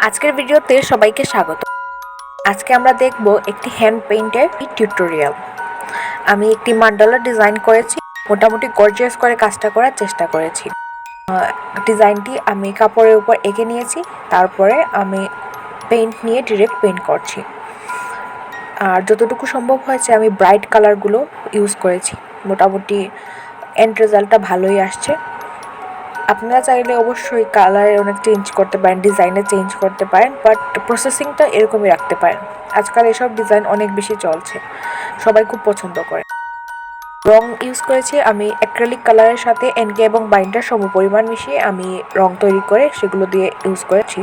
আজকের ভিডিওতে সবাইকে স্বাগত। আজকে আমরা দেখব একটি হ্যান্ড পেইন্টের টিউটোরিয়াল। আমি একটি মান্ডালা ডিজাইন করেছি, মোটামুটি গর্জিয়াস করে কাজটা করার চেষ্টা করেছি। ডিজাইনটি আমি কাপড়ের উপর এঁকে নিয়েছি, তারপরে আমি পেইন্ট নিয়ে ডিরেক্ট পেইন্ট করছি। আর যতটুকু সম্ভব হয়েছে আমি ব্রাইট কালারগুলো ইউজ করেছি। মোটামুটি এন্ড রেজাল্টটা ভালোই আসছে। আপনারা চাইলে অবশ্যই কালারে অনেক চেঞ্জ করতে পারেন, ডিজাইনে চেঞ্জ করতে পারেন, বাট প্রসেসিংটা এরকমই রাখতে পারেন। আজকাল এসব ডিজাইন অনেক বেশি চলছে, সবাই খুব পছন্দ করে। রং ইউজ করেছি আমি অ্যাক্রিলিক কালারের সাথে এনকে এবং বাইন্ডার সমপরিমাণ মিশিয়ে আমি রং তৈরি করে সেগুলো দিয়ে ইউজ করেছি।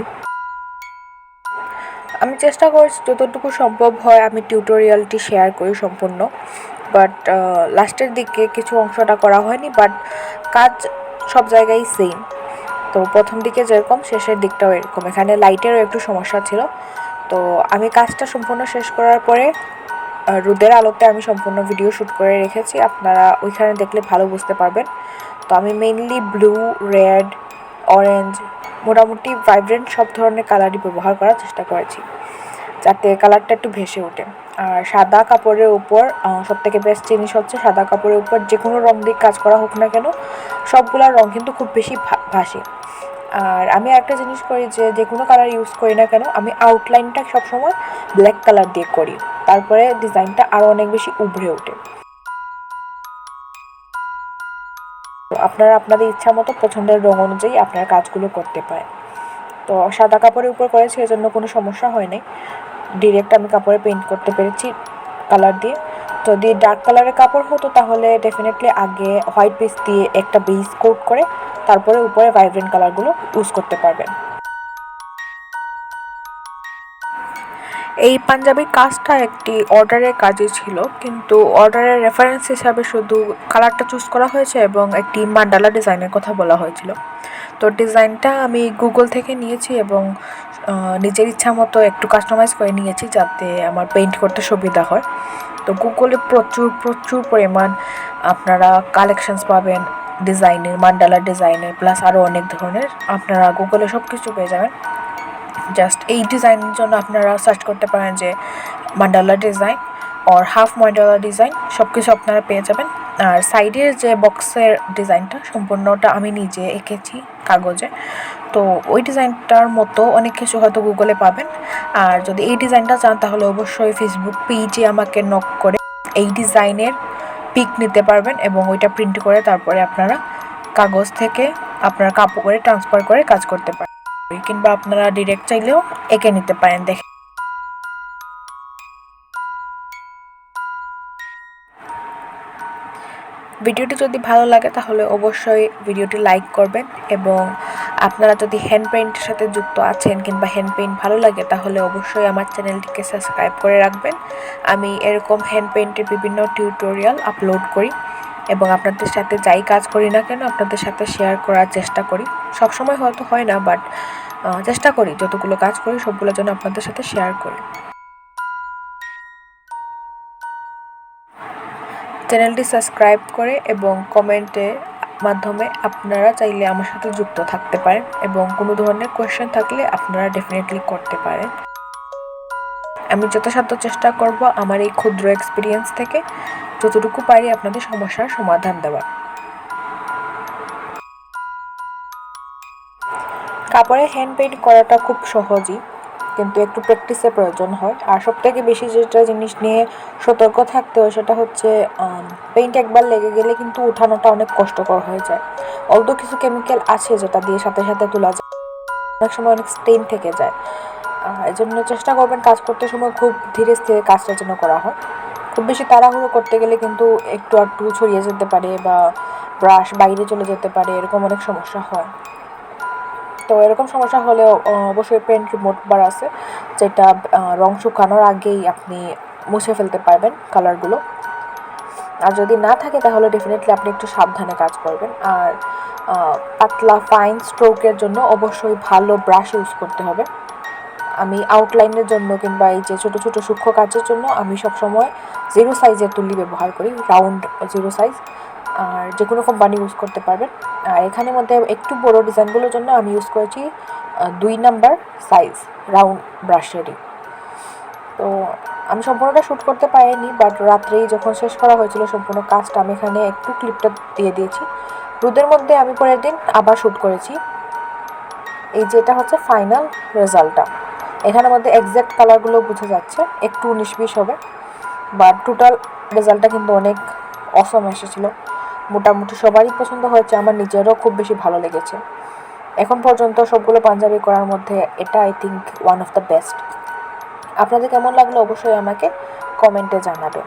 আমি চেষ্টা করছি যতটুকু সম্ভব হয় আমি টিউটোরিয়ালটি শেয়ার করি সম্পূর্ণ, বাট লাস্টের দিকে কিছু অংশটা করা হয়নি, বাট কাজ সব জায়গায় সেম। তো প্রথম দিকে যেরকম শেষের দিকটাও এরকম। এখানে লাইটেরও একটু সমস্যা ছিল। তো আমি কাজটা সম্পূর্ণ শেষ করার পরে রোদের আলোতে আমি সম্পূর্ণ ভিডিও শ্যুট করে রেখেছি, আপনারা ওইখানে দেখলে ভালো বুঝতে পারবেন। তো আমি মেইনলি ব্লু, রেড, অরেঞ্জ, মোটামুটি ভাইব্রেন্ট সব ধরনের কালারই ব্যবহার করার চেষ্টা করেছি যাতে কালারটা একটু ভেসে ওঠে। আর সাদা কাপড়ের উপর সবথেকে বেস্ট জিনিস হচ্ছে সাদা কাপড়ের উপর যে কোনো রং দিয়ে কাজ করা হোক না কেন সবগুলা রং কিন্তু খুব বেশি ভাসে। আর আমি একটা জিনিস করি যে কোনো কালার ইউজ করি না কেন আমি আউটলাইনটা সবসময় ব্ল্যাক কালার দিয়ে করি, তারপরে ডিজাইনটা আরও অনেক বেশি উভরে ওঠে। তো আপনারা আপনাদের ইচ্ছা মতো পছন্দের রং অনুযায়ী আপনার কাজগুলো করতে পারেন। তো সাদা কাপড়ের উপর করেছি এজন্য কোনো সমস্যা হয়নি, ডিরেক্ট আমি কাপড়ে পেইন্ট করতে পেরেছি কালার দিয়ে। যদি ডার্ক কালারের কাপড় হতো তাহলে ডেফিনেটলি আগে হোয়াইট বেস দিয়ে একটা বেস কোট করে তারপরে উপরে ভাইব্রেন্ট কালারগুলো ইউজ করতে পারবেন। এই পাঞ্জাবির কাজটা একটি অর্ডারের কাজই ছিল, কিন্তু অর্ডারের রেফারেন্স হিসাবে শুধু কালারটা চুজ করা হয়েছে এবং একটি মান্ডালা ডিজাইনের কথা বলা হয়েছিল। তো ডিজাইনটা আমি গুগল থেকে নিয়েছি এবং নিজের ইচ্ছা মতো একটু কাস্টমাইজ করে নিয়েছি যাতে আমার পেইন্ট করতে সুবিধা হয়। তো গুগলে প্রচুর প্রচুর পরিমাণ আপনারা কালেকশনস পাবেন ডিজাইনের, মান্ডালা ডিজাইনের, প্লাস আরও অনেক ধরনের। আপনারা গুগলে সব কিছু পেয়ে যাবেন। জাস্ট এই ডিজাইনের জন্য আপনারা সার্চ করতে পারেন যে mandala design or half mandala design, সব কিছু আপনারা পেয়ে যাবেন। আর সাইডের যে বক্সের ডিজাইনটা সম্পূর্ণটা আমি নিজে এঁকেছি কাগজে। তো ওই ডিজাইনটার মতো অনেক কিছু হয়তো গুগলে পাবেন। আর যদি এই ডিজাইনটা চান তাহলে অবশ্যই ফেসবুক পেজে আমাকে নক করে এই ডিজাইনের পিক নিতে পারবেন এবং ওইটা প্রিন্ট করে তারপরে আপনারা কাগজ থেকে আপনার কাপড়ে ট্রান্সফার করে কাজ করতে পারেন, কিংবা আপনারা ডিরেক্ট চাইলেও এঁকে নিতে পারেন। দেখে ভিডিওটি যদি ভালো লাগে তাহলে অবশ্যই ভিডিওটি লাইক করবেন, এবং আপনারা যদি হ্যান্ড পেইন্টের সাথে যুক্ত আছেন কিংবা হ্যান্ড পেইন্ট ভালো লাগে তাহলে অবশ্যই আমার চ্যানেলটিকে সাবস্ক্রাইব করে রাখবেন। আমি এরকম হ্যান্ড পেইন্টের বিভিন্ন টিউটোরিয়াল আপলোড করি এবং আপনাদের সাথে যাই কাজ করি না কেন আপনাদের সাথে শেয়ার করার চেষ্টা করি। সবসময় হয়তো হয় না, বাট চেষ্টা করি যতগুলো কাজ করি সবগুলোর জন্য আপনাদের সাথে শেয়ার করি। চ্যানেলটি সাবস্ক্রাইব করে এবং কমেন্টের মাধ্যমে আপনারা চাইলে আমার সাথে যুক্ত থাকতে পারেন এবং কোনো ধরনের কোয়েশ্চেন থাকলে আপনারা ডেফিনেটলি করতে পারেন। আমি যথাসাধ্য চেষ্টা করব আমার এই ক্ষুদ্র এক্সপিরিয়েন্স থেকে যতটুকু পারি আপনাদের সমস্যার সমাধান দেওয়ার। কাপড়ে হ্যান্ড পেইন্ট করাটা খুব সহজই, কিন্তু একটু প্র্যাকটিসের প্রয়োজন হয়। আর সবথেকে বেশি যেটা জিনিস নিয়ে সতর্ক থাকতে হয় সেটা হচ্ছে পেইন্ট একবার লেগে গেলে কিন্তু উঠানোটা অনেক কষ্টকর হয়ে যায়। অলদো কিছু কেমিক্যাল আছে যেটা দিয়ে সাথে সাথে তোলা যায়, অনেক সময় অনেক স্টেইন থেকে যায়। এই জন্য চেষ্টা করবেন কাজ করতে সময় খুব ধীরে স্থিরে কাজটা যেন করা হয়। খুব বেশি তাড়াহুড়ো করতে গেলে কিন্তু একটু একটু ছড়িয়ে যেতে পারে বা ব্রাশ বাইরে চলে যেতে পারে, এরকম অনেক সমস্যা হয়। তো এরকম সমস্যা হলেও অবশ্যই পেন্ট রিমুভ বার আছে যেটা রং শুকানোর আগেই আপনি মুছে ফেলতে পারবেন কালারগুলো। আর যদি না থাকে তাহলে ডেফিনেটলি আপনি একটু সাবধানে কাজ করবেন। আর পাতলা ফাইন স্ট্রোকের জন্য অবশ্যই ভালো ব্রাশ ইউজ করতে হবে। আমি আউটলাইনের জন্য কিংবা এই যে ছোটো ছোটো সূক্ষ্ম কাজের জন্য আমি সবসময় 0 সাইজের তুলি ব্যবহার করি, রাউন্ড 0 সাইজ। আর যে কোনো কোম্পানি ইউজ করতে পারবেন। আর এখানের মধ্যে একটু বড়ো ডিজাইনগুলোর জন্য আমি ইউজ করেছি 2 নাম্বার সাইজ রাউন্ড ব্রাশেরই। তো আমি সম্পূর্ণটা শ্যুট করতে পারিনি, বাট রাত্রেই যখন শেষ করা হয়েছিল সম্পূর্ণ কাজটা, আমি এখানে একটু ক্লিপটা দিয়ে দিয়েছি। রোদের মধ্যে আমি পরের দিন আবার শ্যুট করেছি। এই যে এটা হচ্ছে ফাইনাল রেজাল্টটা। এখানের মধ্যে এক্স্যাক্ট কালারগুলো বোঝা যাচ্ছে, একটু 19-20 হবে, বাট টোটাল রেজাল্টটা কিন্তু অনেক অসম এসেছিলো। মোটামুটি সবারই পছন্দ হয়েছে, আমার নিজেরও খুব বেশি ভালো লেগেছে। এখন পর্যন্ত সবগুলো পাঞ্জাবি করার মধ্যে এটা I think one of the best. আপনাদের কেমন লাগলো অবশ্যই আমাকে কমেন্টে জানাবেন।